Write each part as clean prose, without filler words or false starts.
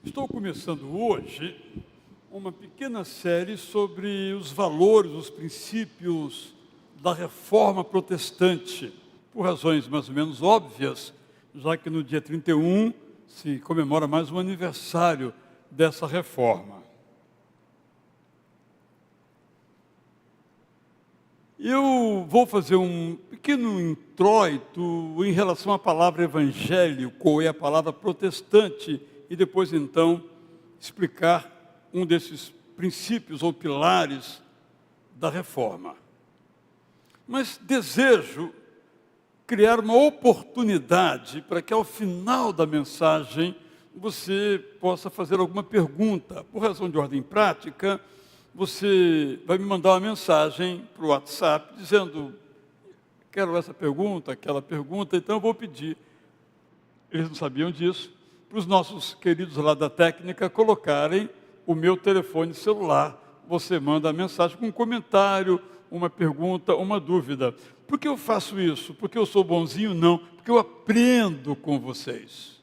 Estou começando hoje uma pequena série sobre os valores, os princípios da reforma protestante, por razões mais ou menos óbvias, já que no dia 31 se comemora mais um aniversário dessa reforma. Eu vou fazer um pequeno introito em relação à palavra evangélico e à palavra protestante, e depois, então, explicar um desses princípios ou pilares da reforma. Mas desejo criar uma oportunidade para que, ao final da mensagem, você possa fazer alguma pergunta. Por razão de ordem prática, você vai me mandar uma mensagem para o WhatsApp dizendo: quero essa pergunta, aquela pergunta, então eu vou pedir. Eles não sabiam disso, para os nossos queridos lá da técnica colocarem o meu telefone celular. Você manda a mensagem com um comentário, uma pergunta, uma dúvida. Por que eu faço isso? Porque eu sou bonzinho? Não. Porque eu aprendo com vocês.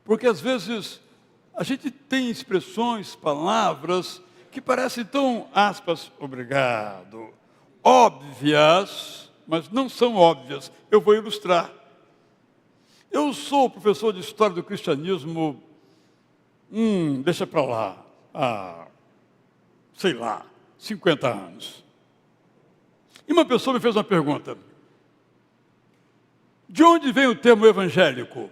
Porque às vezes a gente tem expressões, palavras que parecem tão, aspas, obrigado, óbvias, mas não são óbvias. Eu vou ilustrar. Eu sou professor de História do Cristianismo, deixa para lá, há, 50 anos. E uma pessoa me fez uma pergunta: de onde vem o termo evangélico?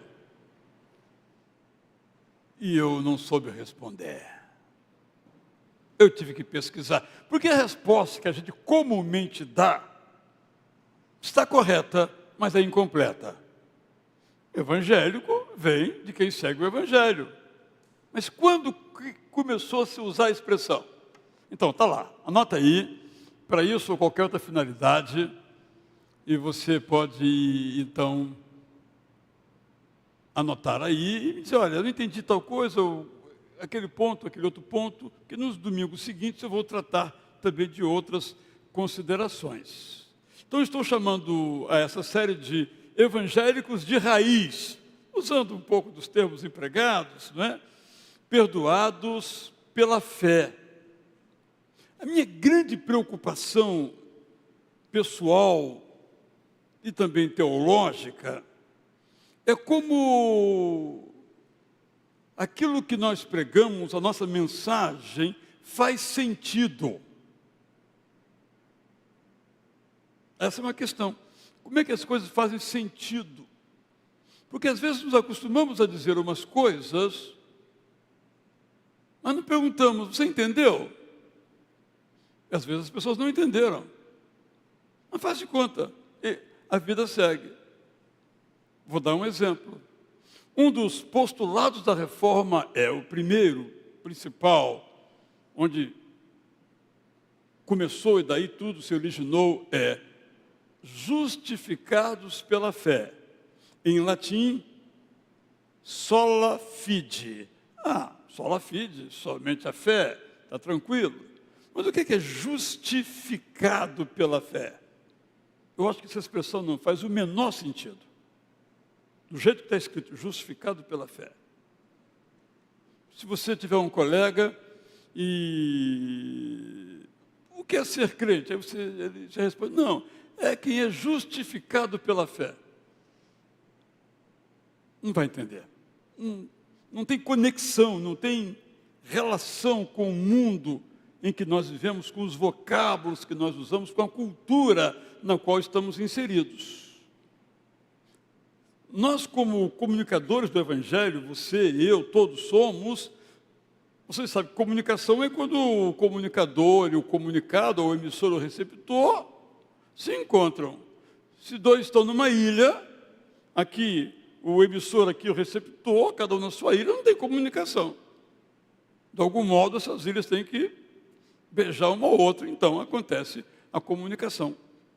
E eu não soube responder. Eu tive que pesquisar, porque a resposta que a gente comumente dá está correta, mas é incompleta. Evangélico vem de quem segue o Evangelho. Mas quando começou a se usar a expressão? Então, está lá, anota aí, para isso ou qualquer outra finalidade, e você pode, então, anotar aí e dizer: olha, eu não entendi tal coisa, ou aquele ponto, aquele outro ponto, que nos domingos seguintes eu vou tratar também de outras considerações. Então, estou chamando a essa série de evangélicos de raiz, usando um pouco dos termos empregados, não é? Perdoados pela fé. A minha grande preocupação pessoal e também teológica é como aquilo que nós pregamos, a nossa mensagem, faz sentido. Essa é uma questão. Como é que as coisas fazem sentido? Porque às vezes nos acostumamos a dizer umas coisas, mas não perguntamos: você entendeu? E às vezes as pessoas não entenderam. Mas faz de conta, e a vida segue. Vou dar um exemplo. Um dos postulados da reforma é o primeiro, principal, onde começou e daí tudo se originou, é justificados pela fé. Em latim, sola fide. Sola fide, somente a fé, está tranquilo. Mas o que é justificado pela fé? Eu acho que essa expressão não faz o menor sentido. Do jeito que está escrito, justificado pela fé. Se você tiver um colega e o que é ser crente? Aí ele já responde: não, é quem é justificado pela fé. Não vai entender. Não tem conexão, não tem relação com o mundo em que nós vivemos, com os vocábulos que nós usamos, com a cultura na qual estamos inseridos. Nós, como comunicadores do Evangelho, você, eu, todos somos, vocês sabem que comunicação é quando o comunicador e o comunicado, ou o emissor ou o receptor, se encontram. Se dois estão numa ilha, aqui o emissor, aqui o receptor, cada um na sua ilha, não tem comunicação. De algum modo, essas ilhas têm que beijar uma ou outra, então acontece a comunicação.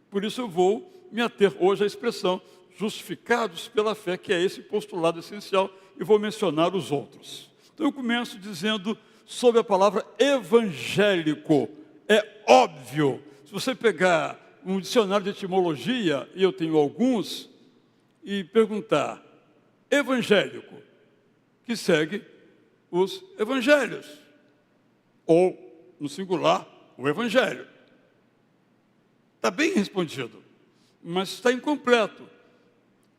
Por isso eu vou me ater hoje à expressão justificados pela fé, que é esse postulado essencial, e vou mencionar os outros. Então eu começo dizendo sobre a palavra evangélico. É óbvio, se você pegar um dicionário de etimologia, e eu tenho alguns, e perguntar: evangélico, que segue os evangelhos, ou, no singular, o evangelho. Está bem respondido, mas está incompleto.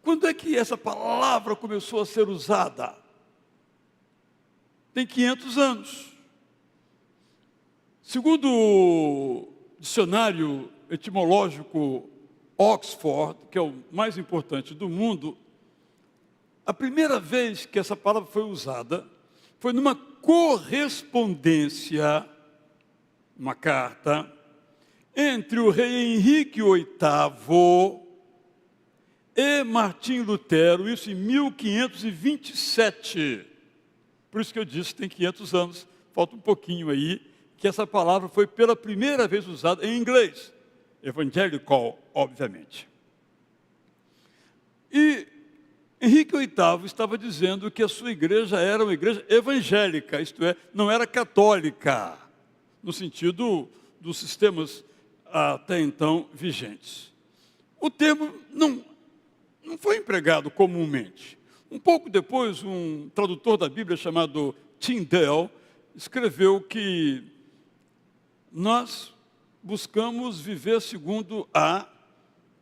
Quando é que essa palavra começou a ser usada? Tem 500 anos. Segundo o dicionário etimológico Oxford, que é o mais importante do mundo, a primeira vez que essa palavra foi usada foi numa correspondência, uma carta, entre o rei Henrique VIII e Martim Lutero, isso em 1527. Por isso que eu disse que tem 500 anos, falta um pouquinho aí, que essa palavra foi pela primeira vez usada em inglês. Evangelical, obviamente. E Henrique VIII estava dizendo que a sua igreja era uma igreja evangélica, isto é, não era católica, no sentido dos sistemas até então vigentes. O termo não foi empregado comumente. Um pouco depois, um tradutor da Bíblia chamado Tyndale escreveu que nós buscamos viver segundo a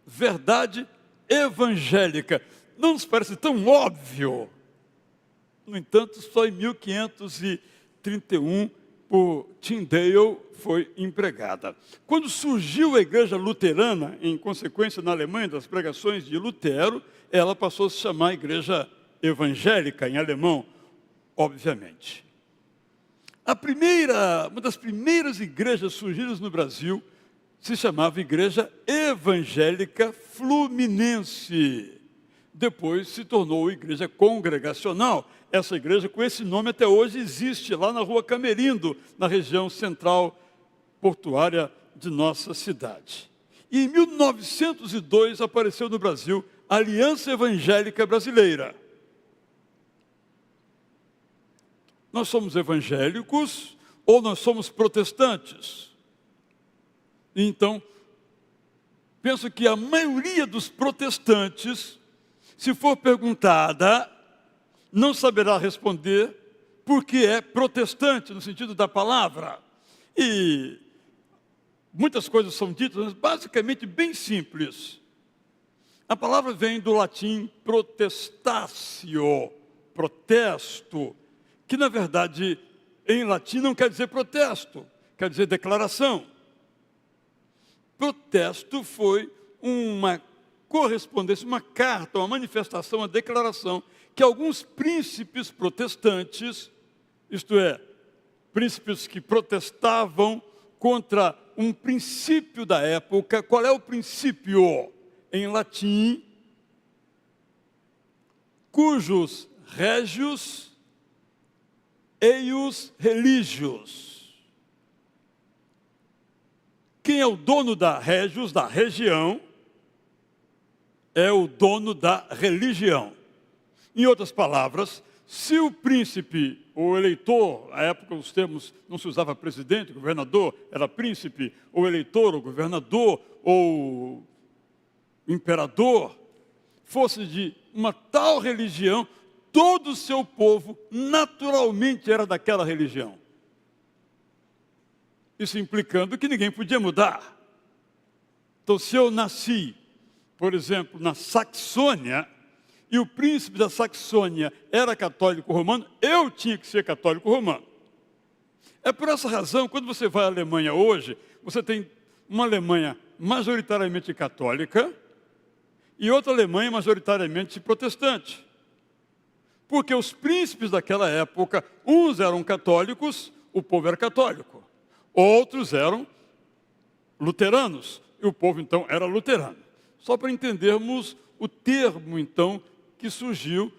verdade evangélica. Não nos parece tão óbvio. No entanto, só em 1531, por Tyndale, foi empregada. Quando surgiu a igreja luterana, em consequência na Alemanha das pregações de Lutero, ela passou a se chamar igreja evangélica, em alemão, obviamente. Uma das primeiras igrejas surgidas no Brasil se chamava Igreja Evangélica Fluminense. Depois se tornou Igreja Congregacional. Essa igreja, com esse nome, até hoje existe lá na Rua Camerindo, na região central portuária de nossa cidade. E em 1902 apareceu no Brasil a Aliança Evangélica Brasileira. Nós somos evangélicos ou nós somos protestantes? Então, penso que a maioria dos protestantes, se for perguntada, não saberá responder porque é protestante, no sentido da palavra. E muitas coisas são ditas, mas basicamente bem simples. A palavra vem do latim protestatio, protesto, que na verdade em latim não quer dizer protesto, quer dizer declaração. Protesto foi uma correspondência, uma carta, uma manifestação, uma declaração que alguns príncipes protestantes, isto é, príncipes que protestavam contra um princípio da época. Qual é o princípio? Em latim, cujos regius eius religios. Quem é o dono da regius, da região, é o dono da religião. Em outras palavras, se o príncipe, ou eleitor, na época os termos não se usava presidente, governador, era príncipe, ou eleitor, ou governador, ou imperador, fosse de uma tal religião, todo o seu povo naturalmente era daquela religião. Isso implicando que ninguém podia mudar. Então, se eu nasci, por exemplo, na Saxônia, e o príncipe da Saxônia era católico romano, eu tinha que ser católico romano. É por essa razão, quando você vai à Alemanha hoje, você tem uma Alemanha majoritariamente católica e outra Alemanha majoritariamente protestante. Porque os príncipes daquela época, uns eram católicos, o povo era católico. Outros eram luteranos, e o povo então era luterano. Só para entendermos o termo então que surgiu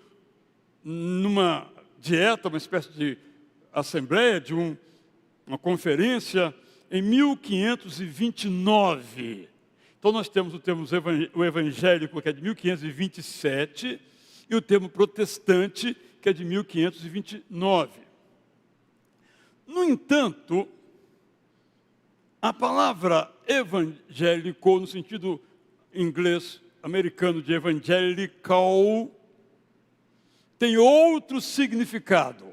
numa dieta, uma espécie de assembleia, de uma conferência em 1529. Então nós temos o termo evangélico, que é de 1527, e o termo protestante, que é de 1529. No entanto, a palavra evangélico, no sentido inglês americano de evangelical, tem outro significado.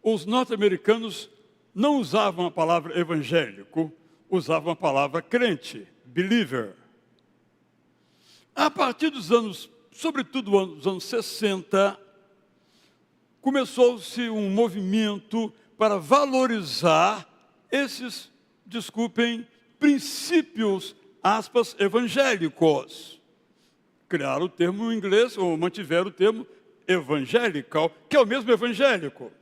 Os norte-americanos não usavam a palavra evangélico, usavam a palavra crente, believer. A partir dos anos, sobretudo dos anos 60, começou-se um movimento para valorizar esses, desculpem, princípios, aspas, evangélicos. Criaram o termo em inglês, ou mantiveram o termo evangelical, que é o mesmo evangélico,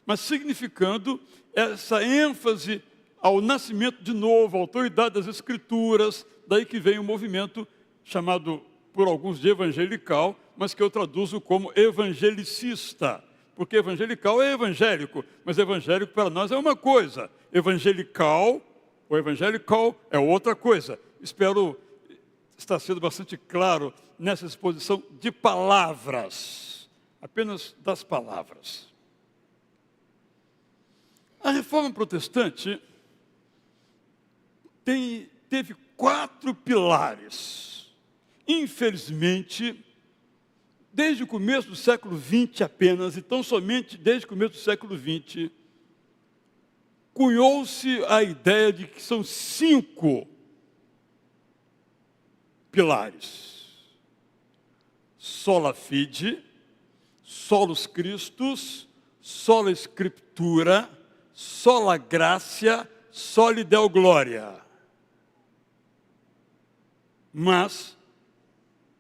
mas significando essa ênfase ao nascimento de novo, à autoridade das Escrituras, daí que vem o movimento chamado por alguns de evangelical, mas que eu traduzo como evangelicista, porque evangelical é evangélico, mas evangélico para nós é uma coisa, evangelical ou evangelical é outra coisa. Espero estar sendo bastante claro nessa exposição de palavras, apenas das palavras. A Reforma Protestante teve 4 pilares. Infelizmente, desde o começo do século XX apenas, e tão somente desde o começo do século XX, cunhou-se a ideia de que são 5 pilares. Sola fide, solus Christus, sola Scriptura, sola gratia, soli Deo gloria. Mas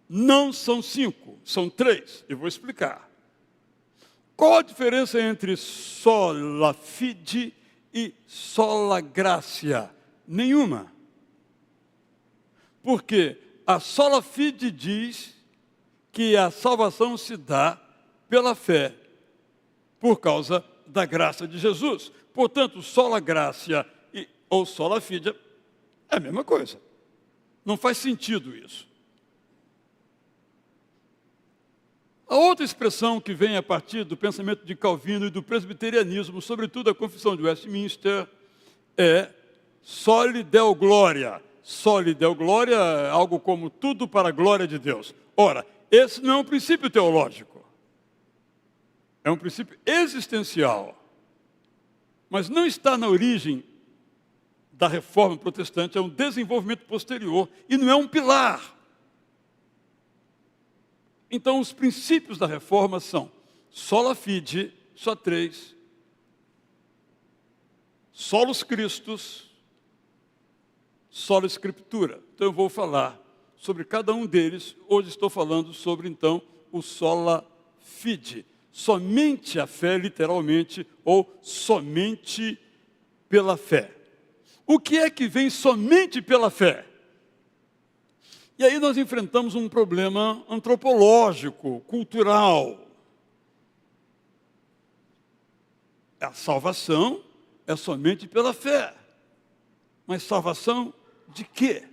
não são 5, são 3. Eu vou explicar. Qual a diferença entre sola fide e sola gratia? Nenhuma. Porque a sola fide diz que a salvação se dá pela fé, por causa da graça de Jesus. Portanto, sola gratia ou sola fide é a mesma coisa. Não faz sentido isso. A outra expressão que vem a partir do pensamento de Calvino e do presbiterianismo, sobretudo a Confissão de Westminster, é soli Deo gloria. Soli Deo gloria é algo como tudo para a glória de Deus. Ora, esse não é um princípio teológico. É um princípio existencial. Mas não está na origem da Reforma Protestante, é um desenvolvimento posterior e não é um pilar. Então, os princípios da Reforma são sola fide, só 3, solus Christus, sola Scriptura. Então, eu vou falar sobre cada um deles. Hoje estou falando sobre, então, o sola fide. Somente a fé, literalmente, ou somente pela fé. O que é que vem somente pela fé? E aí nós enfrentamos um problema antropológico, cultural. A salvação é somente pela fé. Mas salvação de quê?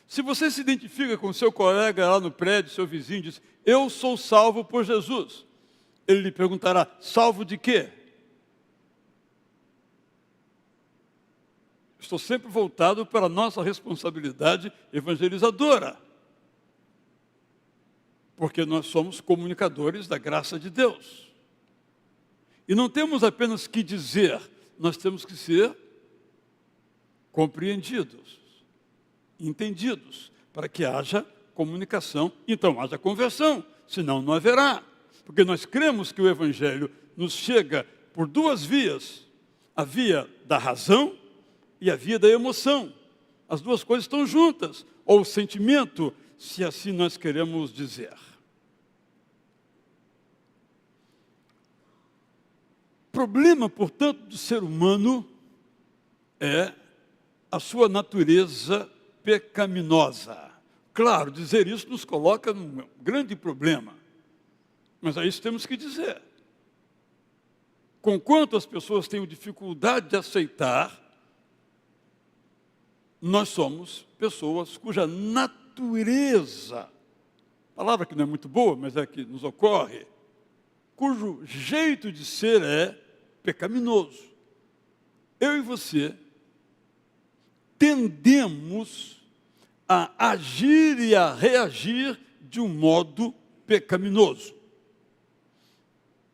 Se você se identifica com seu colega lá no prédio, seu vizinho, diz, eu sou salvo por Jesus. Ele lhe perguntará, salvo de quê? Estou sempre voltado para a nossa responsabilidade evangelizadora. Porque nós somos comunicadores da graça de Deus. E não temos apenas que dizer, nós temos que ser compreendidos, entendidos, para que haja comunicação, então haja conversão, senão não haverá. Porque nós cremos que o Evangelho nos chega por 2 vias, a via da razão e a via da emoção. As 2 coisas estão juntas, ou o sentimento, se assim nós queremos dizer. O problema, portanto, do ser humano é a sua natureza pecaminosa. Claro, dizer isso nos coloca num grande problema, mas a isso temos que dizer. Conquanto as pessoas têm dificuldade de aceitar, nós somos pessoas cuja natureza, palavra que não é muito boa, mas é que nos ocorre, cujo jeito de ser é pecaminoso. Eu e você tendemos a agir e a reagir de um modo pecaminoso.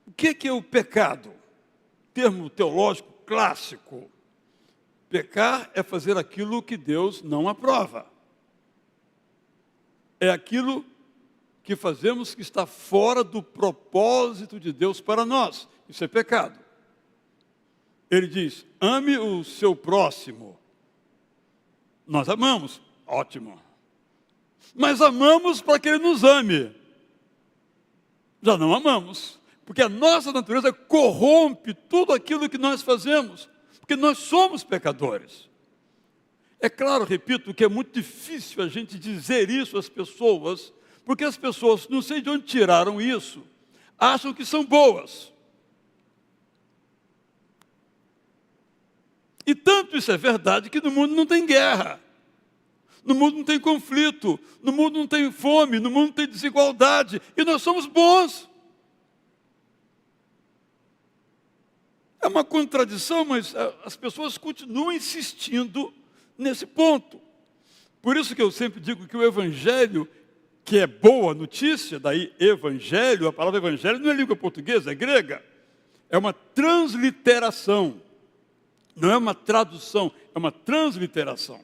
O que é o pecado? Termo teológico clássico. Pecar é fazer aquilo que Deus não aprova. É aquilo que fazemos que está fora do propósito de Deus para nós. Isso é pecado. Ele diz, ame o seu próximo. Nós amamos, ótimo. Mas amamos para que ele nos ame. Já não amamos, porque a nossa natureza corrompe tudo aquilo que nós fazemos, porque nós somos pecadores. É claro, repito, que é muito difícil a gente dizer isso às pessoas, porque as pessoas, não sei de onde tiraram isso, acham que são boas. E tanto isso é verdade que no mundo não tem guerra, no mundo não tem conflito, no mundo não tem fome, no mundo não tem desigualdade, e nós somos bons. É uma contradição, mas as pessoas continuam insistindo nesse ponto. Por isso que eu sempre digo que o Evangelho, que é boa notícia, daí Evangelho, a palavra Evangelho não é língua portuguesa, é grega, é uma transliteração. Não é uma tradução, é uma transliteração.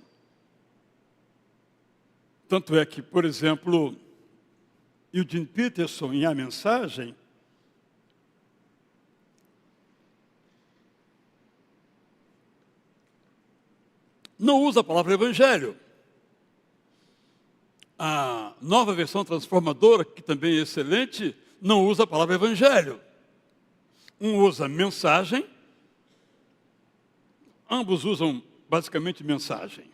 Tanto é que, por exemplo, Eugene Peterson, em A Mensagem, não usa a palavra evangelho. A Nova Versão Transformadora, que também é excelente, não usa a palavra evangelho. Um usa mensagem, ambos usam basicamente mensagem.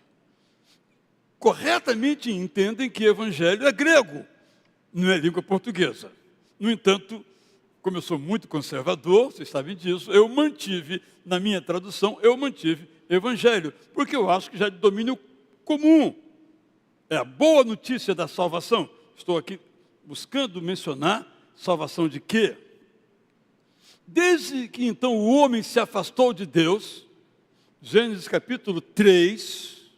Corretamente entendem que evangelho é grego, não é língua portuguesa. No entanto, como eu sou muito conservador, vocês sabem disso, eu mantive, na minha tradução, evangelho, porque eu acho que já é de domínio comum. É a boa notícia da salvação. Estou aqui buscando mencionar salvação de quê? Desde que então o homem se afastou de Deus, Gênesis capítulo 3,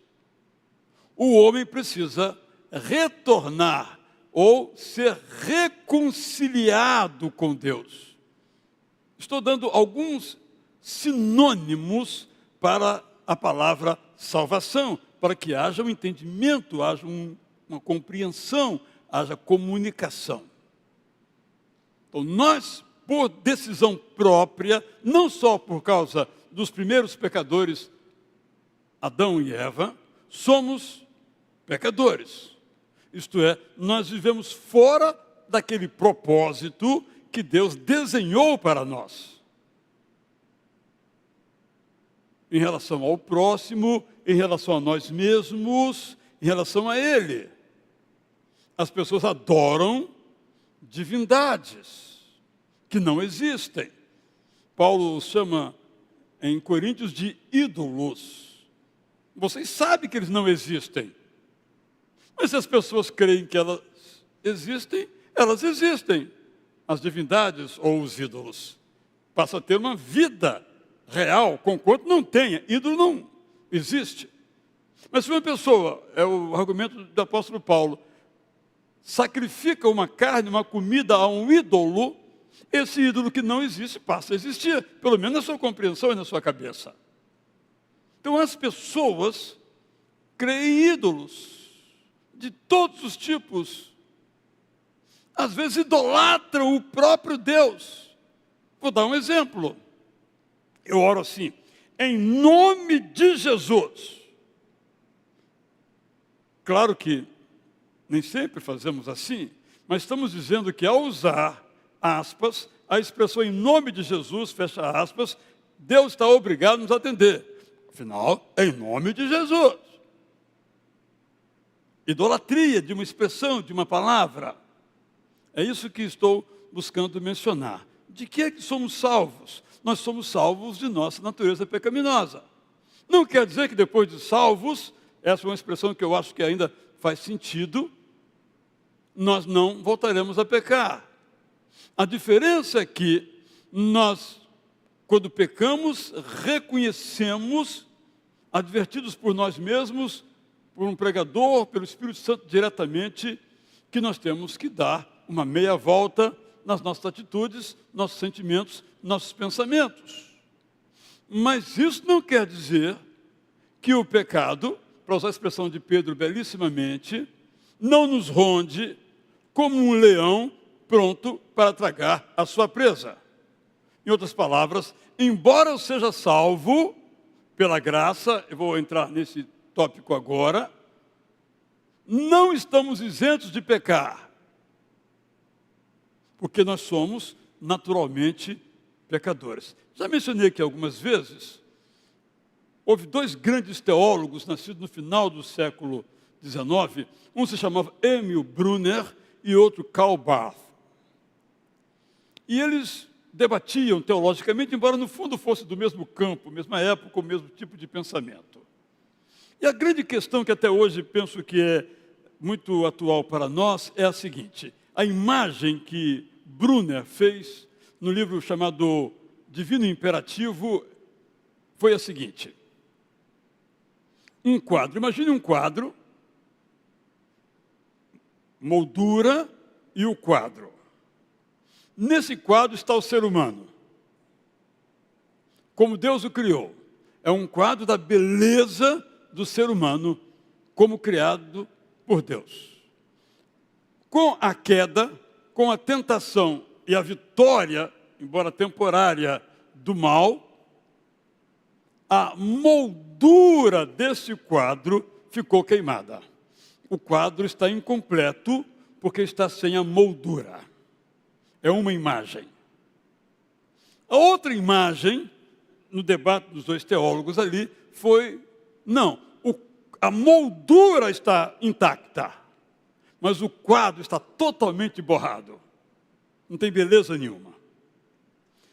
o homem precisa retornar ou ser reconciliado com Deus. Estou dando alguns sinônimos para a palavra salvação, para que haja um entendimento, haja uma compreensão, haja comunicação. Então, nós, por decisão própria, não só por causa dos primeiros pecadores, Adão e Eva, somos pecadores. Isto é, nós vivemos fora daquele propósito que Deus desenhou para nós. Em relação ao próximo, em relação a nós mesmos, em relação a Ele. As pessoas adoram divindades que não existem. Paulo chama em Coríntios de ídolos. Vocês sabem que eles não existem. Mas se as pessoas creem que elas existem, as divindades ou os ídolos. Passa a ter uma vida real, conquanto não tenha. Ídolo não existe. Mas se uma pessoa, é o argumento do apóstolo Paulo, sacrifica uma carne, uma comida a um ídolo, esse ídolo que não existe passa a existir, pelo menos na sua compreensão e na sua cabeça. Então as pessoas creem em ídolos de todos os tipos. Às vezes idolatram o próprio Deus. Vou dar um exemplo. Eu oro assim, em nome de Jesus. Claro que nem sempre fazemos assim, mas estamos dizendo que ao usar aspas, a expressão em nome de Jesus, fecha aspas, Deus está obrigado a nos atender. Afinal, é em nome de Jesus. Idolatria de uma expressão, de uma palavra. É isso que estou buscando mencionar. De que é que somos salvos? Nós somos salvos de nossa natureza pecaminosa. Não quer dizer que depois de salvos, essa é uma expressão que eu acho que ainda faz sentido, nós não voltaremos a pecar. A diferença é que nós, quando pecamos, reconhecemos, advertidos por nós mesmos, por um pregador, pelo Espírito Santo diretamente, que nós temos que dar uma meia volta nas nossas atitudes, nossos sentimentos, nossos pensamentos. Mas isso não quer dizer que o pecado, para usar a expressão de Pedro belíssimamente, não nos ronde como um leão pronto para tragar a sua presa. Em outras palavras, embora eu seja salvo pela graça, eu vou entrar nesse tópico agora, não estamos isentos de pecar, porque nós somos naturalmente pecadores. Já mencionei aqui algumas vezes, houve dois grandes teólogos nascidos no final do século XIX, um se chamava Emil Brunner e outro Karl Barth. E eles debatiam teologicamente, embora no fundo fosse do mesmo campo, mesma época, o mesmo tipo de pensamento. E a grande questão que até hoje penso que é muito atual para nós é a seguinte: a imagem que Brunner fez no livro chamado Divino Imperativo foi a seguinte: um quadro, imagine um quadro, moldura e o quadro. Nesse quadro está o ser humano, como Deus o criou. É um quadro da beleza do ser humano, como criado por Deus. Com a queda, com a tentação e a vitória, embora temporária, do mal, a moldura desse quadro ficou queimada. O quadro está incompleto porque está sem a moldura. É uma imagem. A outra imagem, no debate dos dois teólogos ali, foi, não, a moldura está intacta, mas o quadro está totalmente borrado. Não tem beleza nenhuma.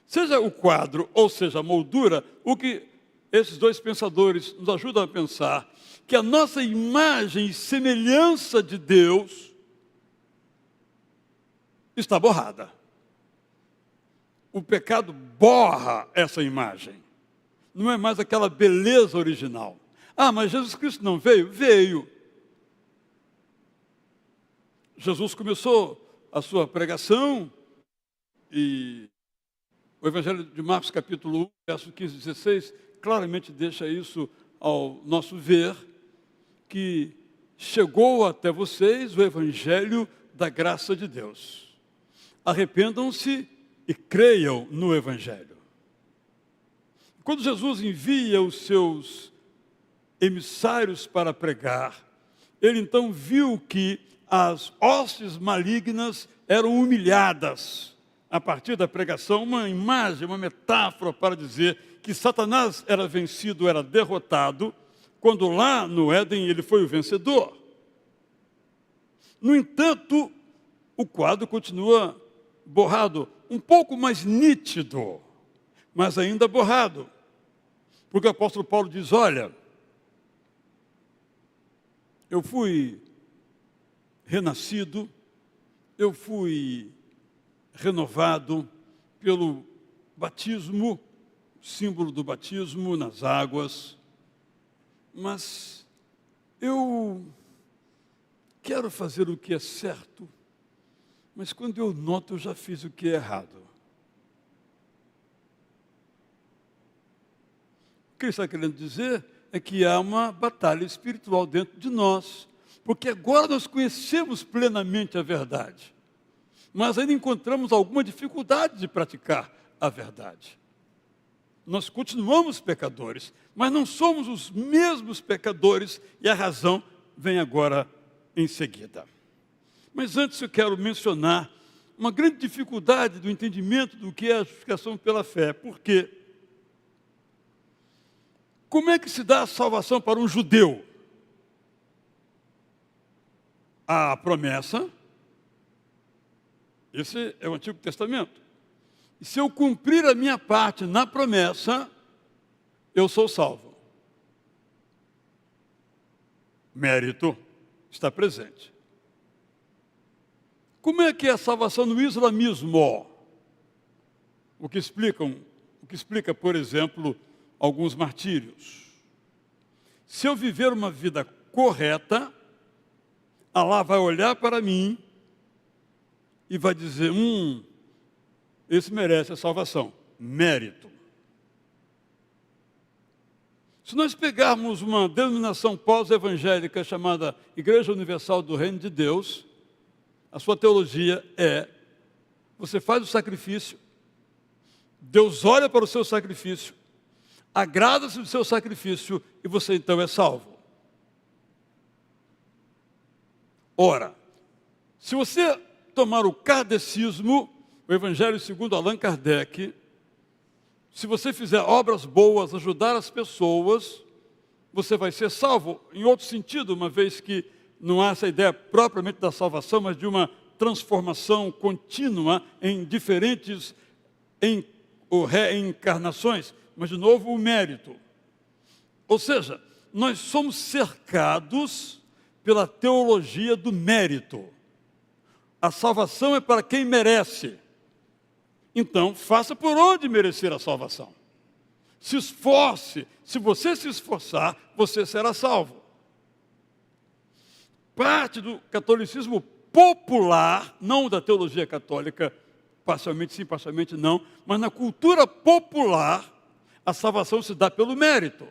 Seja o quadro ou seja a moldura, o que esses dois pensadores nos ajudam a pensar que a nossa imagem e semelhança de Deus está borrada. O pecado borra essa imagem. Não é mais aquela beleza original. Ah, mas Jesus Cristo não veio? Veio. Jesus começou a sua pregação e o Evangelho de Marcos, capítulo 1, verso 15 e 16, claramente deixa isso ao nosso ver, que chegou até vocês o Evangelho da graça de Deus. Arrependam-se e creiam no Evangelho. Quando Jesus envia os seus emissários para pregar, ele então viu que as hostes malignas eram humilhadas a partir da pregação, uma imagem, uma metáfora para dizer que Satanás era vencido, era derrotado, quando lá no Éden ele foi o vencedor. No entanto, o quadro continua borrado, um pouco mais nítido, mas ainda borrado. Porque o apóstolo Paulo diz, olha, eu fui renascido, eu fui renovado pelo batismo, símbolo do batismo nas águas, mas eu quero fazer o que é certo, mas quando eu noto, eu já fiz o que é errado. O que ele está querendo dizer é que há uma batalha espiritual dentro de nós, porque agora nós conhecemos plenamente a verdade, mas ainda encontramos alguma dificuldade de praticar a verdade. Nós continuamos pecadores, mas não somos os mesmos pecadores, e a razão vem agora em seguida. Mas antes eu quero mencionar uma grande dificuldade do entendimento do que é a justificação pela fé. Por quê? Como é que se dá a salvação para um judeu? A promessa, esse é o Antigo Testamento. E se eu cumprir a minha parte na promessa, eu sou salvo. Mérito está presente. Como é que é a salvação no islamismo? O que explica, por exemplo, alguns martírios. Se eu viver uma vida correta, Allah vai olhar para mim e vai dizer, esse merece a salvação. Mérito. Se nós pegarmos uma denominação pós-evangélica chamada Igreja Universal do Reino de Deus, a sua teologia é, você faz o sacrifício, Deus olha para o seu sacrifício, agrada-se do seu sacrifício e você então é salvo. Ora, se você tomar o kardecismo, o Evangelho segundo Allan Kardec, se você fizer obras boas, ajudar as pessoas, você vai ser salvo. Em outro sentido, uma vez que não há essa ideia propriamente da salvação, mas de uma transformação contínua em diferentes reencarnações. Mas, de novo, o mérito. Ou seja, nós somos cercados pela teologia do mérito. A salvação é para quem merece. Então, faça por onde merecer a salvação. Se esforce. Se você se esforçar, você será salvo. Parte do catolicismo popular, não da teologia católica, parcialmente sim, parcialmente não, mas na cultura popular, a salvação se dá pelo mérito.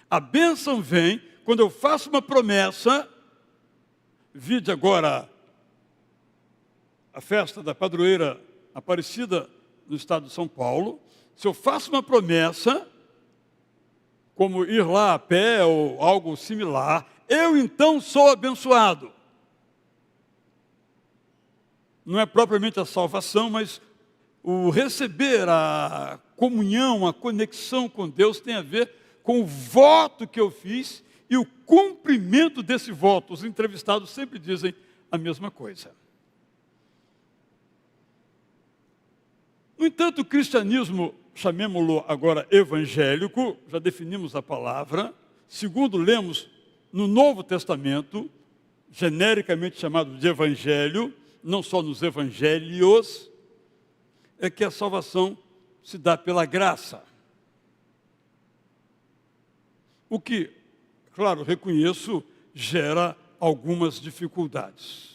A bênção vem quando eu faço uma promessa, vide agora a festa da padroeira Aparecida no estado de São Paulo, se eu faço uma promessa, como ir lá a pé ou algo similar, eu então sou abençoado. Não é propriamente a salvação, mas o receber a comunhão, a conexão com Deus tem a ver com o voto que eu fiz e o cumprimento desse voto. Os entrevistados sempre dizem a mesma coisa. No entanto, o cristianismo, chamemo-lo agora evangélico, já definimos a palavra, segundo lemos no Novo Testamento, genericamente chamado de evangelho, não só nos evangelhos, é que a salvação se dá pela graça. O que, claro, reconheço, gera algumas dificuldades.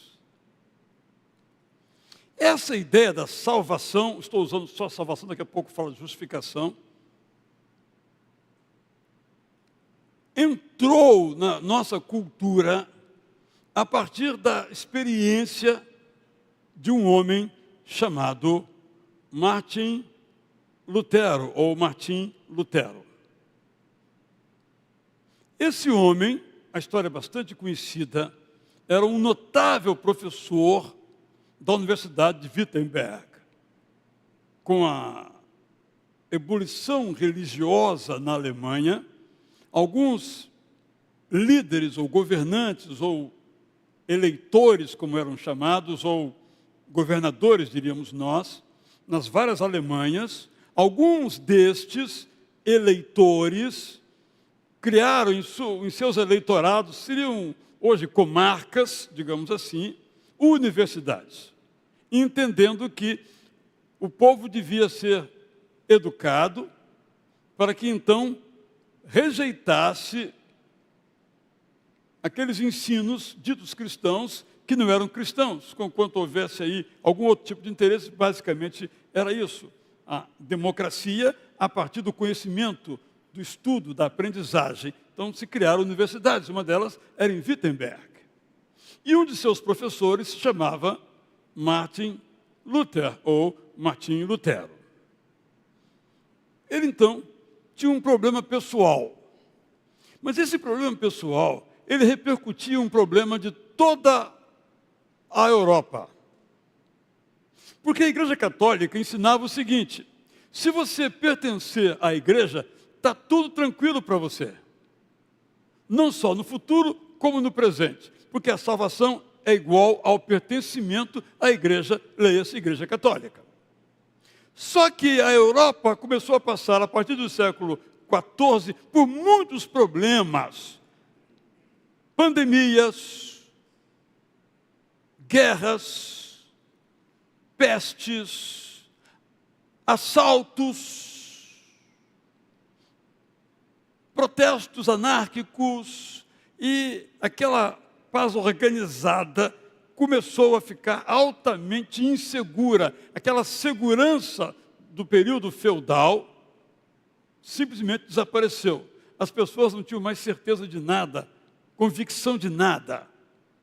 Essa ideia da salvação, estou usando só salvação, daqui a pouco falo de justificação, entrou na nossa cultura a partir da experiência de um homem chamado Martim Lutero, ou Martim Lutero. Esse homem, a história é bastante conhecida, era um notável professor da Universidade de Wittenberg. Com a ebulição religiosa na Alemanha, alguns líderes ou governantes ou eleitores, como eram chamados, ou governadores, diríamos nós, nas várias Alemanhas, alguns destes eleitores criaram em seus eleitorados, seriam hoje comarcas, digamos assim, universidades, entendendo que o povo devia ser educado para que então rejeitasse aqueles ensinos ditos cristãos que não eram cristãos, conquanto houvesse aí algum outro tipo de interesse, basicamente era isso, a democracia a partir do conhecimento, do estudo, da aprendizagem. Então se criaram universidades, uma delas era em Wittenberg. E um de seus professores se chamava Martin Luther, ou Martim Lutero. Ele, então, tinha um problema pessoal. Mas esse problema pessoal, ele repercutia um problema de toda a Europa. Porque a Igreja Católica ensinava o seguinte, se você pertencer à Igreja, está tudo tranquilo para você. Não só no futuro, como no presente. Porque a salvação é igual ao pertencimento à Igreja, leia-se Igreja Católica. Só que a Europa começou a passar, a partir do século XIV, por muitos problemas. Pandemias, guerras, pestes, assaltos, protestos anárquicos, E aquela paz organizada começou a ficar altamente insegura. Aquela segurança do período feudal simplesmente desapareceu. As pessoas não tinham mais certeza de nada, convicção de nada.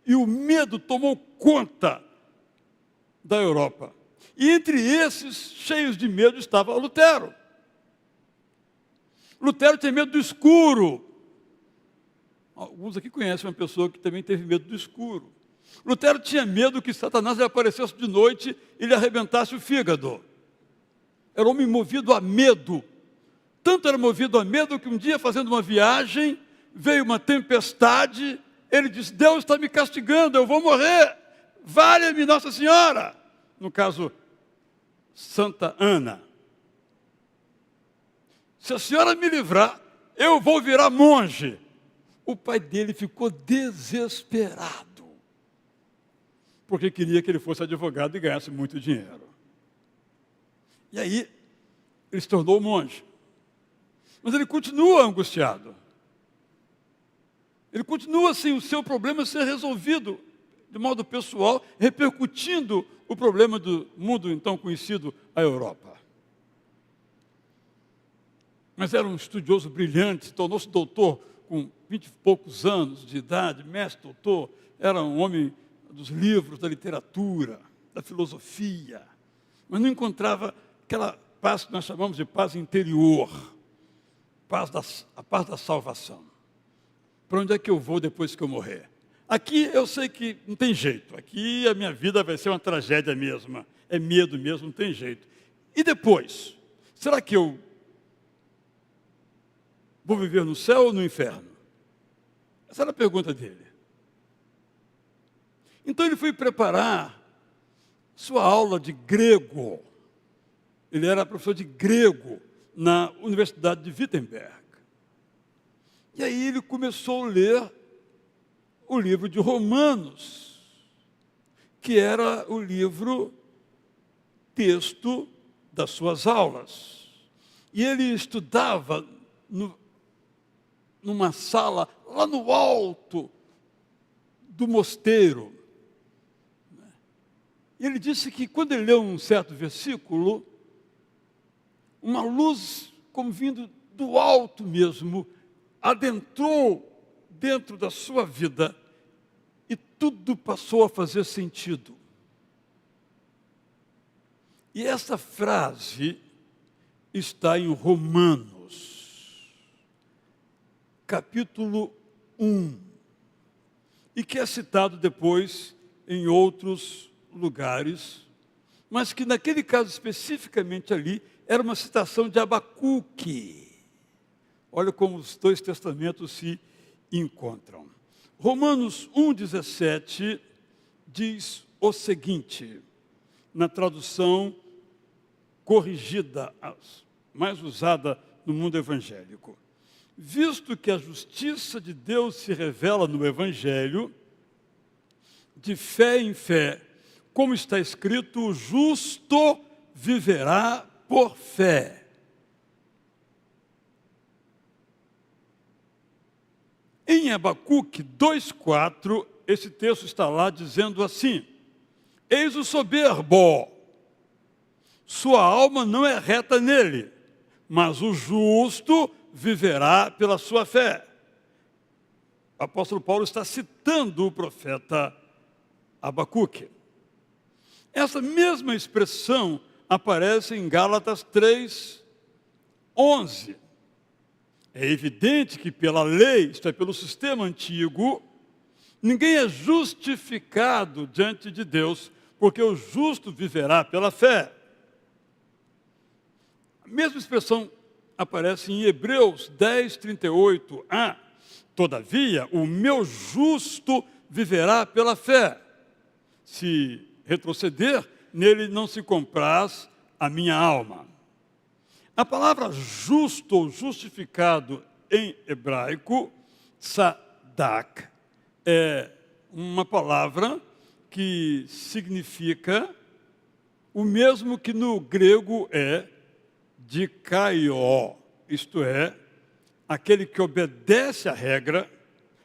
E o medo tomou conta da Europa. E entre esses, cheios de medo, estava Lutero. Lutero tinha medo do escuro. Alguns aqui conhecem uma pessoa que também teve medo do escuro. Lutero tinha medo que Satanás lhe aparecesse de noite e lhe arrebentasse o fígado. Era um homem movido a medo. Tanto era movido a medo que um dia, fazendo uma viagem, veio uma tempestade. Ele disse: Deus está me castigando, eu vou morrer. Valha-me Nossa Senhora. No caso, Santa Ana. Se a senhora me livrar, eu vou virar monge. O pai dele ficou desesperado, porque queria que ele fosse advogado e ganhasse muito dinheiro. E aí, ele se tornou monge. Mas ele continua angustiado. Ele continua sem o seu problema ser resolvido de modo pessoal, repercutindo o problema do mundo então conhecido, a Europa. Mas era um estudioso brilhante, tornou-se doutor com 20 e poucos anos de idade, mestre, doutor, era um homem dos livros, da literatura, da filosofia, mas não encontrava aquela paz que nós chamamos de paz interior, a paz da salvação. Para onde é que eu vou depois que eu morrer? Aqui eu sei que não tem jeito, aqui a minha vida vai ser uma tragédia mesmo, é medo mesmo, não tem jeito. E depois? Será que eu vou viver no céu ou no inferno? Essa era a pergunta dele. Então ele foi preparar sua aula de grego. Ele era professor de grego na Universidade de Wittenberg. E aí ele começou a ler o livro de Romanos, que era o livro texto das suas aulas. E ele estudava numa sala lá no alto do mosteiro. E ele disse que quando ele leu um certo versículo, uma luz, como vindo do alto mesmo, adentrou dentro da sua vida e tudo passou a fazer sentido. E essa frase está em Romanos, capítulo 1, e que é citado depois em outros lugares, mas que naquele caso especificamente ali, era uma citação de Abacuque. Olha como os dois testamentos se encontram. Romanos 1,17 diz o seguinte, na tradução corrigida, mais usada no mundo evangélico: visto que a justiça de Deus se revela no Evangelho, de fé em fé, como está escrito, o justo viverá por fé. Em Abacuque 2,4, esse texto está lá dizendo assim: eis o soberbo, sua alma não é reta nele, mas o justo viverá pela sua fé. O apóstolo Paulo está citando o profeta Abacuque. Essa mesma expressão aparece em Gálatas 3:11. É evidente que pela lei, isto é, pelo sistema antigo, ninguém é justificado diante de Deus, porque o justo viverá pela fé. A mesma expressão aparece em Hebreus 10:38. Todavia, o meu justo viverá pela fé. Se retroceder, nele não se compraz a minha alma. A palavra justo ou justificado em hebraico, tzadak, é uma palavra que significa o mesmo que no grego é dikaió, isto é, aquele que obedece à regra,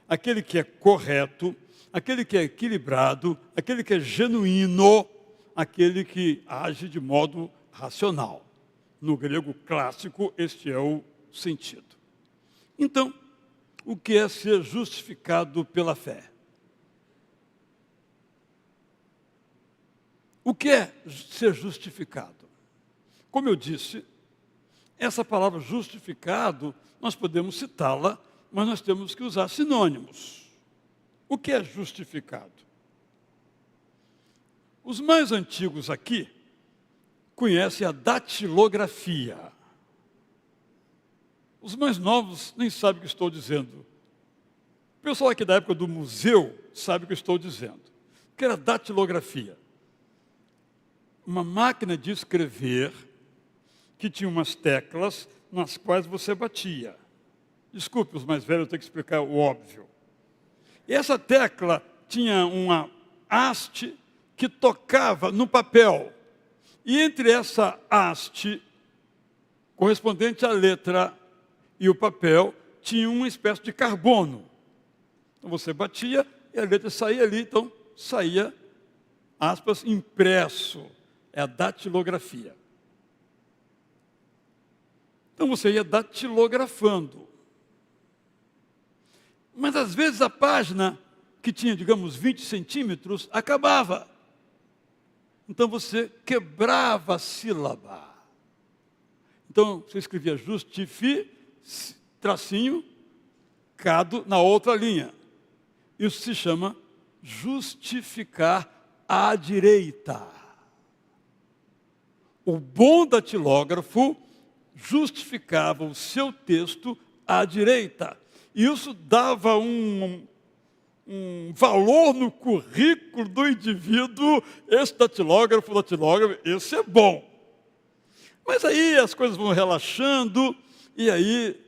aquele que é correto, aquele que é equilibrado, aquele que é genuíno, aquele que age de modo racional. No grego clássico, este é o sentido. Então, o que é ser justificado pela fé? O que é ser justificado? Como eu disse, essa palavra justificado, nós podemos citá-la, mas nós temos que usar sinônimos. O que é justificado? Os mais antigos aqui conhecem a datilografia. Os mais novos nem sabem o que estou dizendo. O pessoal aqui da época do museu sabe o que eu estou dizendo. O que era datilografia? Uma máquina de escrever que tinha umas teclas nas quais você batia. Desculpe, os mais velhos, eu tenho que explicar o óbvio. E essa tecla tinha uma haste que tocava no papel. E entre essa haste, correspondente à letra e o papel, tinha uma espécie de carbono. Então você batia e a letra saía ali, então saía, aspas, impresso. É a datilografia. Então você ia datilografando. Mas às vezes a página, que tinha, digamos, 20 centímetros, acabava. Então você quebrava a sílaba. Então você escrevia tracinho, cado na outra linha. Isso se chama justificar à direita. O bom datilógrafo justificava o seu texto à direita. E isso dava um valor no currículo do indivíduo. Esse datilógrafo, esse é bom. Mas aí as coisas vão relaxando, e aí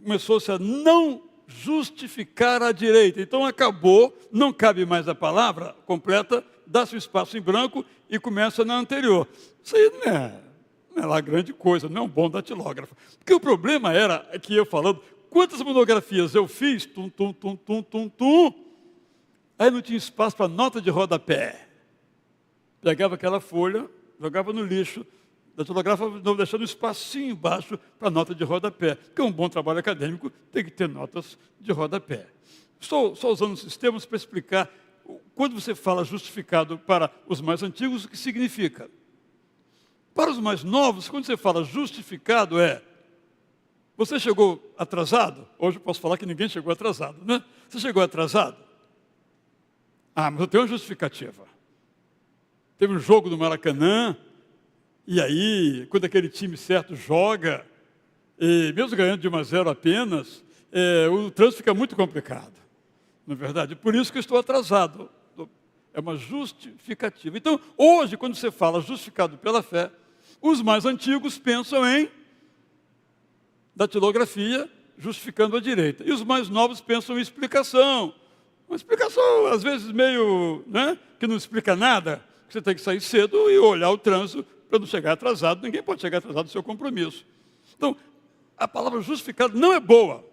começou-se a não justificar à direita. Então acabou, não cabe mais a palavra completa, dá-se um espaço em branco e começa na anterior. Isso aí não é lá grande coisa, não é um bom datilógrafo. Porque o problema era que eu falando, quantas monografias eu fiz, aí não tinha espaço para nota de rodapé. Pegava aquela folha, jogava no lixo, datilografava, deixando um espacinho embaixo para nota de rodapé. Porque um bom trabalho acadêmico tem que ter notas de rodapé. Estou só usando esses termos para explicar, quando você fala justificado para os mais antigos, o que significa. Para os mais novos, quando você fala justificado, você chegou atrasado? Hoje eu posso falar que ninguém chegou atrasado, né? Você chegou atrasado? Mas eu tenho uma justificativa. Teve um jogo no Maracanã, e aí, quando aquele time certo joga, e mesmo ganhando de 1-0 apenas, o trânsito fica muito complicado. Não é verdade? Por isso que eu estou atrasado. É uma justificativa. Então, hoje, quando você fala justificado pela fé, os mais antigos pensam em datilografia, justificando à direita. E os mais novos pensam em explicação. Uma explicação, às vezes, meio, que não explica nada. Você tem que sair cedo e olhar o trânsito para não chegar atrasado. Ninguém pode chegar atrasado no seu compromisso. Então, a palavra justificado não é boa.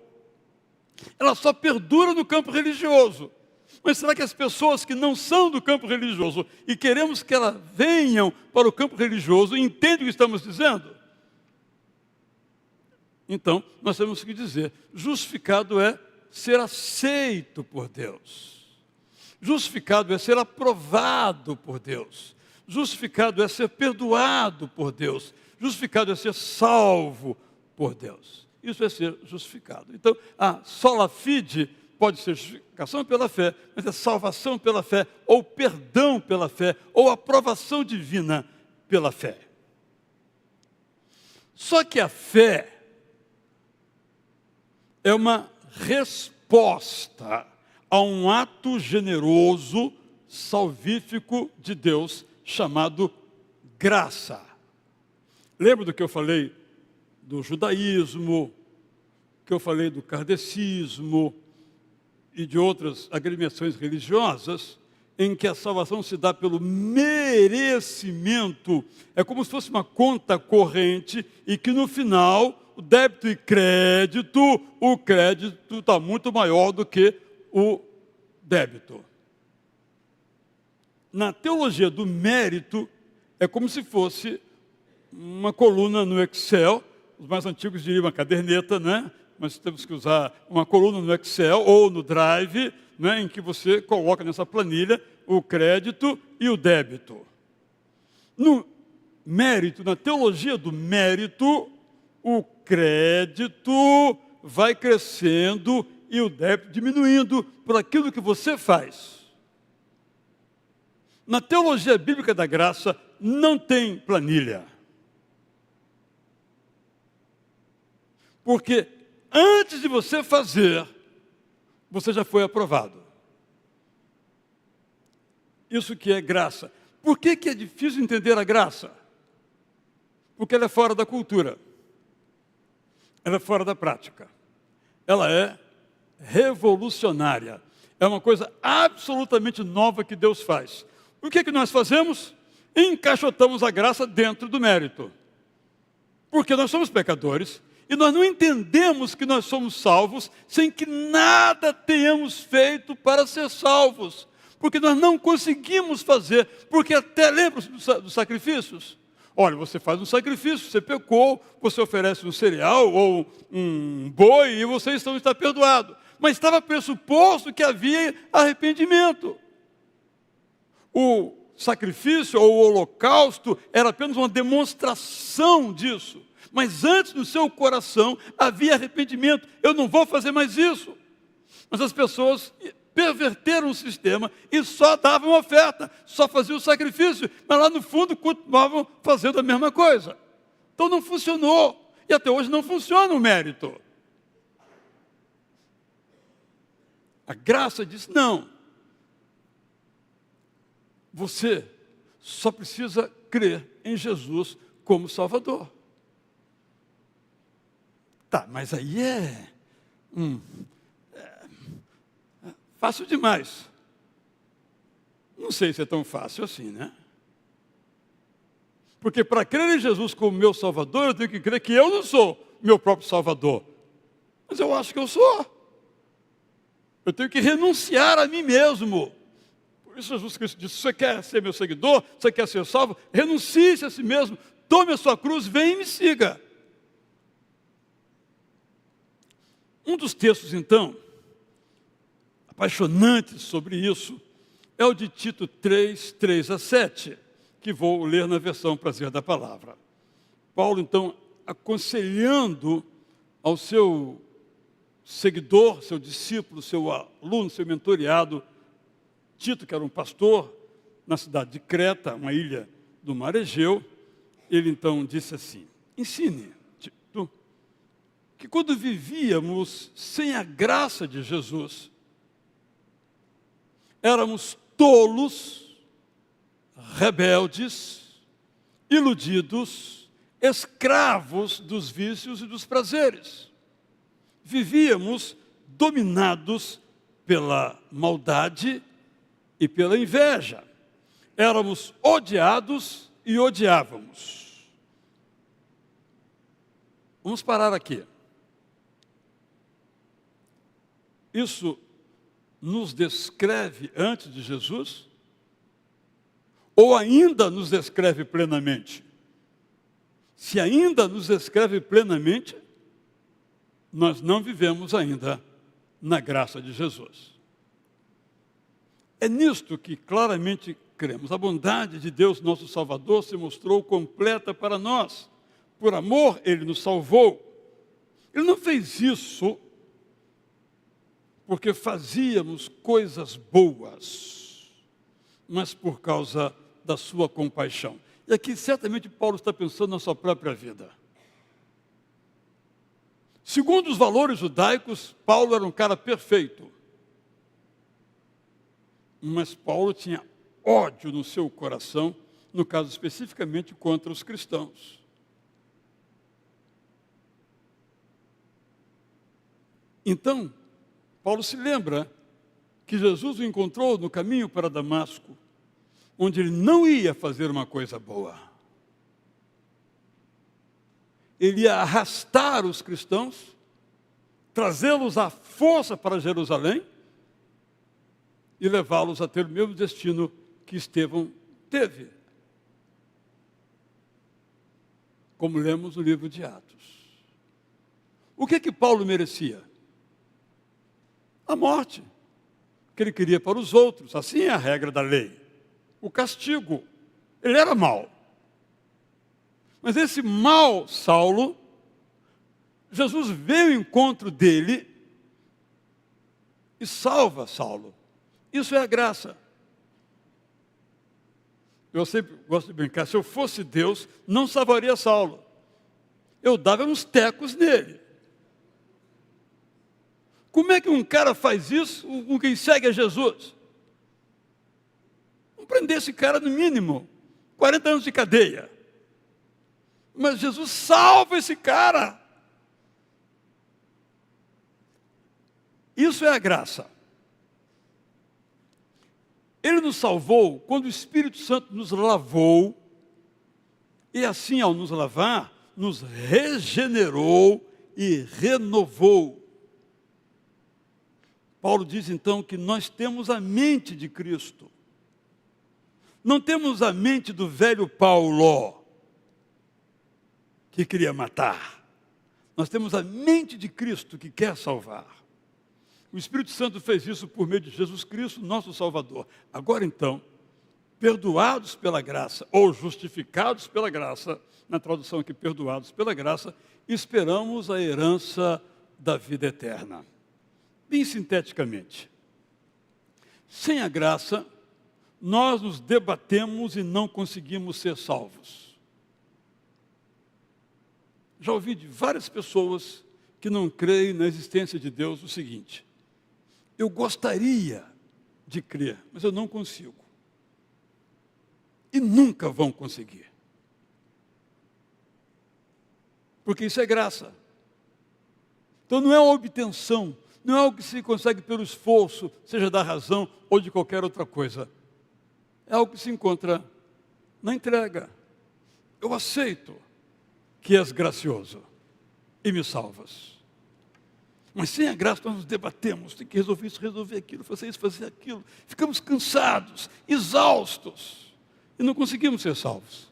Ela só perdura no campo religioso. Mas será que as pessoas que não são do campo religioso e queremos que elas venham para o campo religioso entendem o que estamos dizendo? Então, nós temos que dizer, justificado é ser aceito por Deus. Justificado é ser aprovado por Deus. Justificado é ser perdoado por Deus. Justificado é ser salvo por Deus. Isso é ser justificado. Então, a sola fide pode ser justificação pela fé, mas é salvação pela fé, ou perdão pela fé, ou aprovação divina pela fé. Só que a fé é uma resposta a um ato generoso, salvífico de Deus, chamado graça. Lembra do que eu falei do judaísmo, que eu falei do kardecismo e de outras agremiações religiosas, em que a salvação se dá pelo merecimento, é como se fosse uma conta corrente e que no final o débito e crédito, o crédito está muito maior do que o débito. Na teologia do mérito, é como se fosse uma coluna no Excel, os mais antigos diriam uma caderneta, né? Mas temos que usar uma coluna no Excel ou no Drive, né? Em que você coloca nessa planilha o crédito e o débito. No mérito, na teologia do mérito, o crédito vai crescendo e o débito diminuindo por aquilo que você faz. Na teologia bíblica da graça, não tem planilha. Porque antes de você fazer, você já foi aprovado. Isso que é graça. Por que é difícil entender a graça? Porque ela é fora da cultura. Ela é fora da prática. Ela é revolucionária. É uma coisa absolutamente nova que Deus faz. O que nós fazemos? Encaixotamos a graça dentro do mérito. Porque nós somos pecadores e nós não entendemos que nós somos salvos sem que nada tenhamos feito para ser salvos. Porque nós não conseguimos fazer, porque até lembra-se dos sacrifícios? Olha, você faz um sacrifício, você pecou, você oferece um cereal ou um boi e você então está perdoado. Mas estava pressuposto que havia arrependimento. O sacrifício ou o holocausto era apenas uma demonstração disso. Mas antes no seu coração havia arrependimento. Eu não vou fazer mais isso. Mas as pessoas perverteram o sistema e só davam oferta, só faziam o sacrifício, mas lá no fundo continuavam fazendo a mesma coisa. Então não funcionou. E até hoje não funciona o mérito. A graça diz, não. Você só precisa crer em Jesus como Salvador. Tá, mas aí é fácil demais. Não sei se é tão fácil assim, né? Porque para crer em Jesus como meu Salvador, eu tenho que crer que eu não sou meu próprio Salvador. Mas eu acho que eu sou. Eu tenho que renunciar a mim mesmo. Por isso Jesus Cristo disse, se você quer ser meu seguidor, se você quer ser salvo, renuncie-se a si mesmo, tome a sua cruz, venha e me siga. Um dos textos, então, apaixonantes sobre isso, é o de Tito 3, 3-7, que vou ler na versão Prazer da Palavra. Paulo, então, aconselhando ao seu seguidor, seu discípulo, seu aluno, seu mentoreado, Tito, que era um pastor na cidade de Creta, uma ilha do mar Egeu, ele então disse assim, ensine, Tito, que quando vivíamos sem a graça de Jesus, éramos tolos, rebeldes, iludidos, escravos dos vícios e dos prazeres. Vivíamos dominados pela maldade e pela inveja. Éramos odiados e odiávamos. Vamos parar aqui. Isso nos descreve antes de Jesus? Ou ainda nos descreve plenamente? Se ainda nos descreve plenamente, nós não vivemos ainda na graça de Jesus. É nisto que claramente cremos. A bondade de Deus, nosso Salvador, se mostrou completa para nós. Por amor, Ele nos salvou. Ele não fez isso porque fazíamos coisas boas, mas por causa da sua compaixão. E aqui certamente Paulo está pensando na sua própria vida. Segundo os valores judaicos, Paulo era um cara perfeito. Mas Paulo tinha ódio no seu coração, no caso especificamente contra os cristãos. Então, Paulo se lembra que Jesus o encontrou no caminho para Damasco, onde ele não ia fazer uma coisa boa. ele ia arrastar os cristãos, trazê-los à força para Jerusalém e levá-los a ter o mesmo destino que Estevão teve, como lemos no livro de Atos. O que Paulo merecia? A morte, que ele queria para os outros. Assim é a regra da lei. O castigo. Ele era mau. Mas esse mau Saulo, Jesus veio ao encontro dele e salva Saulo. Isso é a graça. Eu sempre gosto de brincar, se eu fosse Deus, não salvaria Saulo. Eu dava uns tecos nele. Como é que um cara faz isso com quem segue a Jesus? Vamos prender esse cara no mínimo 40 anos de cadeia. Mas Jesus salva esse cara. Isso é a graça. Ele nos salvou quando o Espírito Santo nos lavou, e assim, ao nos lavar, nos regenerou e renovou. Paulo diz então que nós temos a mente de Cristo. Não temos a mente do velho Paulo, que queria matar. Nós temos a mente de Cristo, que quer salvar. O Espírito Santo fez isso por meio de Jesus Cristo, nosso Salvador. Agora então, perdoados pela graça, ou justificados pela graça, na tradução aqui, perdoados pela graça, esperamos a herança da vida eterna. Bem sinteticamente, sem a graça, nós nos debatemos e não conseguimos ser salvos. Já ouvi de várias pessoas que não creem na existência de Deus o seguinte: eu gostaria de crer, mas eu não consigo. E nunca vão conseguir. Porque isso é graça. Então não é uma obtenção, não é algo que se consegue pelo esforço, seja da razão ou de qualquer outra coisa. É algo que se encontra na entrega. Eu aceito que és gracioso e me salvas. Mas sem a graça nós nos debatemos, tem que resolver isso, resolver aquilo, fazer isso, fazer aquilo. Ficamos cansados, exaustos, e não conseguimos ser salvos.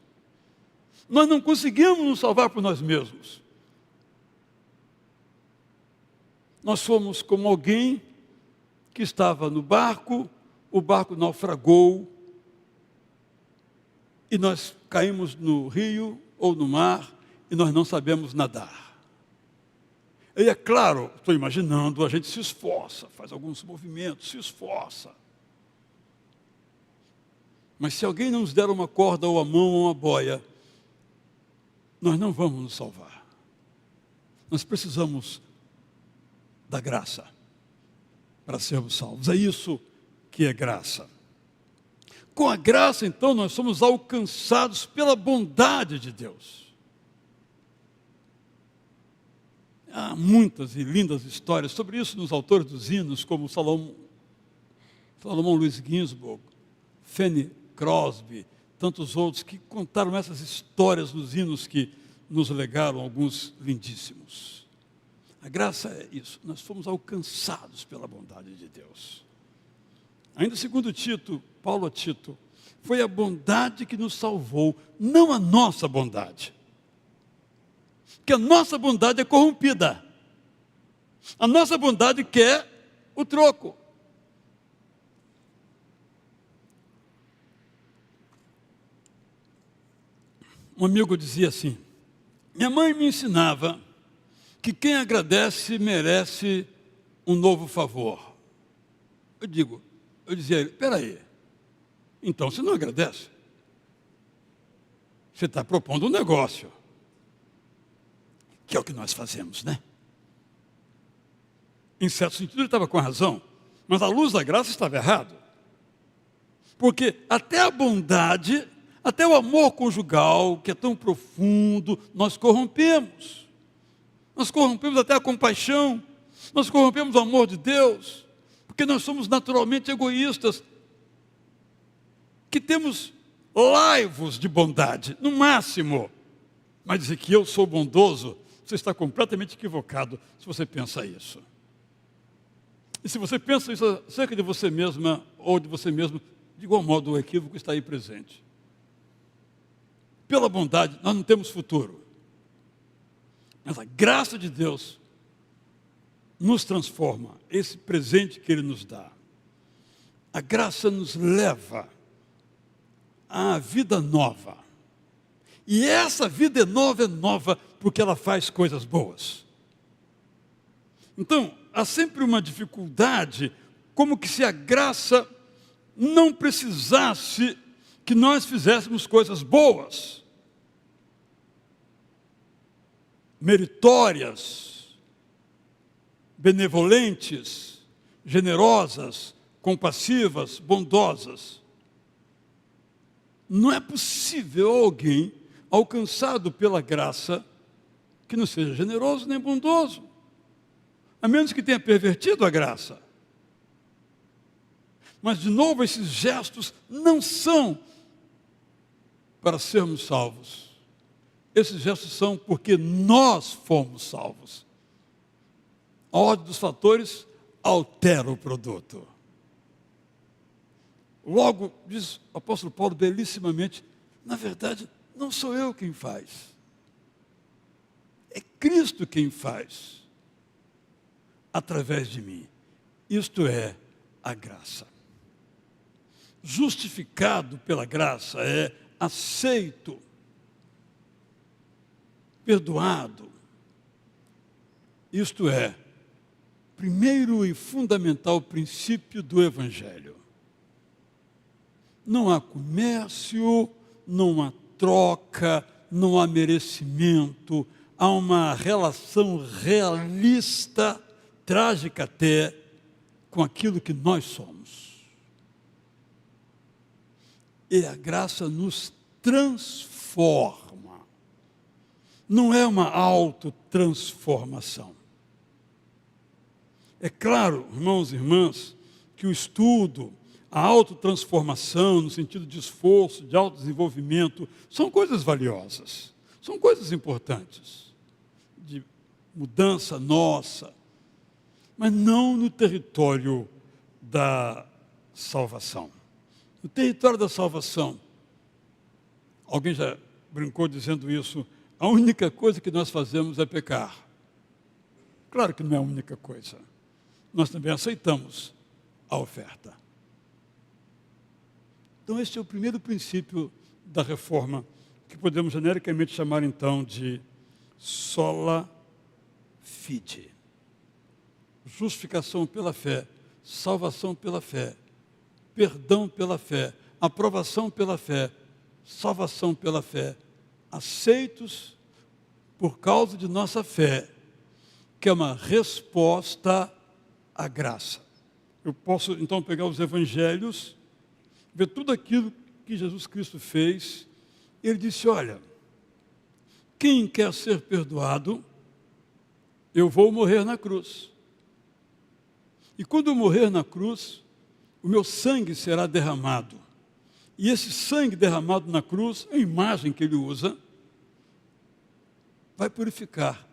Nós não conseguimos nos salvar por nós mesmos. Nós somos como alguém que estava no barco, o barco naufragou, e nós caímos no rio ou no mar, e nós não sabemos nadar. E é claro, estou imaginando, a gente se esforça, faz alguns movimentos, se esforça. Mas se alguém não nos der uma corda ou a mão ou uma boia, nós não vamos nos salvar. Nós precisamos da graça para sermos salvos. É isso que é graça. Com a graça, então, nós somos alcançados pela bondade de Deus. Há muitas e lindas histórias sobre isso nos autores dos hinos, como Salomão Luiz Ginsburg, Fanny Crosby, tantos outros que contaram essas histórias nos hinos que nos legaram, alguns lindíssimos. A graça é isso, nós fomos alcançados pela bondade de Deus. Ainda segundo Tito, Paulo a Tito, foi a bondade que nos salvou, não a nossa bondade. Porque a nossa bondade é corrompida. A nossa bondade quer o troco. Um amigo dizia assim: minha mãe me ensinava que quem agradece merece um novo favor. Eu dizia a ele: espera aí, então você não agradece? Você está propondo um negócio. Que é o que nós fazemos, né? Em certo sentido ele estava com razão, mas à luz da graça estava errado. Porque até a bondade, até o amor conjugal, que é tão profundo, nós corrompemos. Nós corrompemos até a compaixão, nós corrompemos o amor de Deus, porque nós somos naturalmente egoístas, que temos laivos de bondade, no máximo. Mas dizer que eu sou bondoso, você está completamente equivocado se você pensa isso. E se você pensa isso acerca de você mesma ou de você mesmo, de igual modo o equívoco está aí presente. Pela bondade, nós não temos futuro. Mas a graça de Deus nos transforma, esse presente que Ele nos dá. A graça nos leva à vida nova. E essa vida é nova porque ela faz coisas boas. Então, há sempre uma dificuldade, como que se a graça não precisasse que nós fizéssemos coisas boas, meritórias, benevolentes, generosas, compassivas, bondosas. Não é possível alguém alcançado pela graça que não seja generoso nem bondoso, a menos que tenha pervertido a graça. Mas, de novo, esses gestos não são para sermos salvos. Esses gestos são porque nós fomos salvos. A ordem dos fatores altera o produto. Logo, diz o apóstolo Paulo belíssimamente, na verdade, não sou eu quem faz. É Cristo quem faz, através de mim. Isto é a graça. Justificado pela graça é aceito, perdoado. Isto é, primeiro e fundamental princípio do Evangelho. Não há comércio, não há troca, não há merecimento, há uma relação realista, trágica até, com aquilo que nós somos. E a graça nos transforma. Não é uma autotransformação. É claro, irmãos e irmãs, que o estudo, a autotransformação, no sentido de esforço, de autodesenvolvimento, são coisas valiosas, são coisas importantes, de mudança nossa, mas não no território da salvação. No território da salvação, alguém já brincou dizendo isso, a única coisa que nós fazemos é pecar. Claro que não é a única coisa. Nós também aceitamos a oferta. Então, esse é o primeiro princípio da reforma, que podemos genericamente chamar então de sola fide. Justificação pela fé, salvação pela fé, perdão pela fé, aprovação pela fé, salvação pela fé, aceitos por causa de nossa fé, que é uma resposta à graça. Eu posso então pegar os evangelhos, ver tudo aquilo que Jesus Cristo fez. Ele disse, olha, quem quer ser perdoado, eu vou morrer na cruz. E quando eu morrer na cruz, o meu sangue será derramado. E esse sangue derramado na cruz, a imagem que ele usa, vai purificar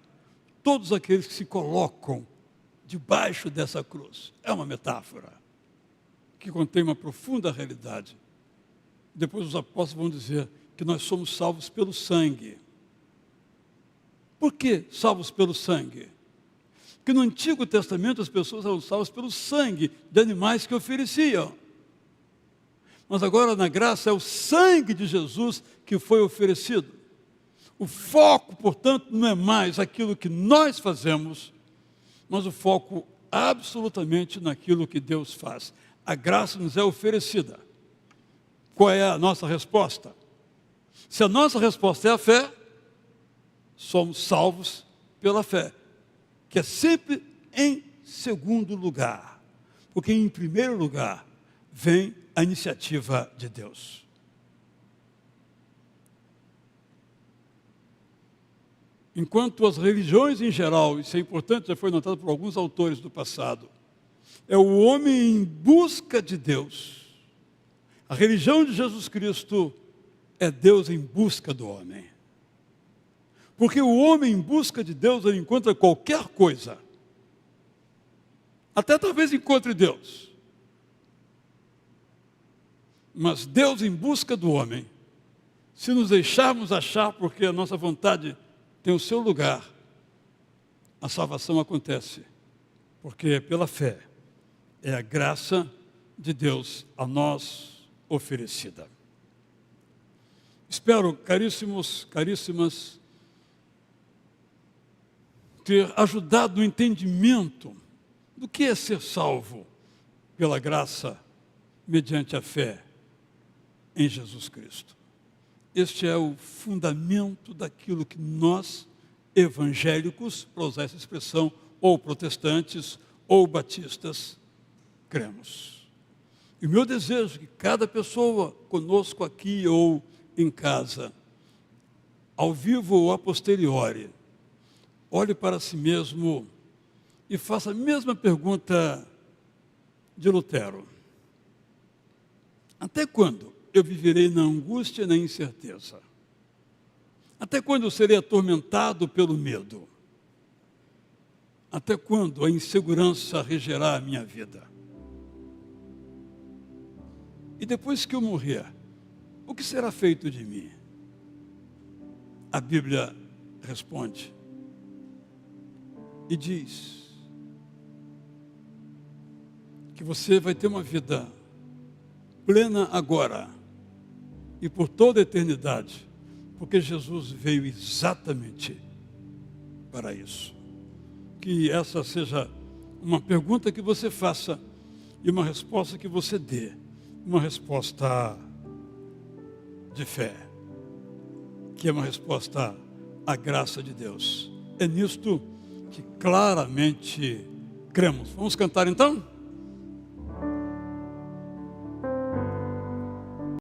todos aqueles que se colocam debaixo dessa cruz. É uma metáfora que contém uma profunda realidade. Depois os apóstolos vão dizer que nós somos salvos pelo sangue. Por que salvos pelo sangue? Porque no Antigo Testamento as pessoas eram salvas pelo sangue de animais que ofereciam. Mas agora na graça é o sangue de Jesus que foi oferecido. O foco, portanto, não é mais aquilo que nós fazemos, mas o foco absolutamente naquilo que Deus faz. A graça nos é oferecida. Qual é a nossa resposta? Se a nossa resposta é a fé, somos salvos pela fé, que é sempre em segundo lugar, porque em primeiro lugar vem a iniciativa de Deus. Enquanto as religiões em geral, isso é importante, já foi notado por alguns autores do passado, é o homem em busca de Deus. A religião de Jesus Cristo é Deus em busca do homem. Porque o homem em busca de Deus, ele encontra qualquer coisa. Até talvez encontre Deus. Mas Deus em busca do homem, se nos deixarmos achar, porque a nossa vontade tem o seu lugar, a salvação acontece. Porque é pela fé, é a graça de Deus a nós oferecida. Espero, caríssimos, caríssimas, ter ajudado no entendimento do que é ser salvo pela graça mediante a fé em Jesus Cristo. Este é o fundamento daquilo que nós, evangélicos, para usar essa expressão, ou protestantes, ou batistas, cremos. E o meu desejo é que cada pessoa conosco aqui ou em casa, ao vivo ou a posteriori, olhe para si mesmo e faça a mesma pergunta de Lutero. Até quando eu viverei na angústia e na incerteza? Até quando eu serei atormentado pelo medo? Até quando a insegurança regerá a minha vida? E depois que eu morrer, o que será feito de mim? A Bíblia responde e diz que você vai ter uma vida plena agora e por toda a eternidade, porque Jesus veio exatamente para isso. Que essa seja uma pergunta que você faça e uma resposta que você dê, uma resposta de fé, que é uma resposta à graça de Deus. É nisto que claramente cremos. Vamos cantar então?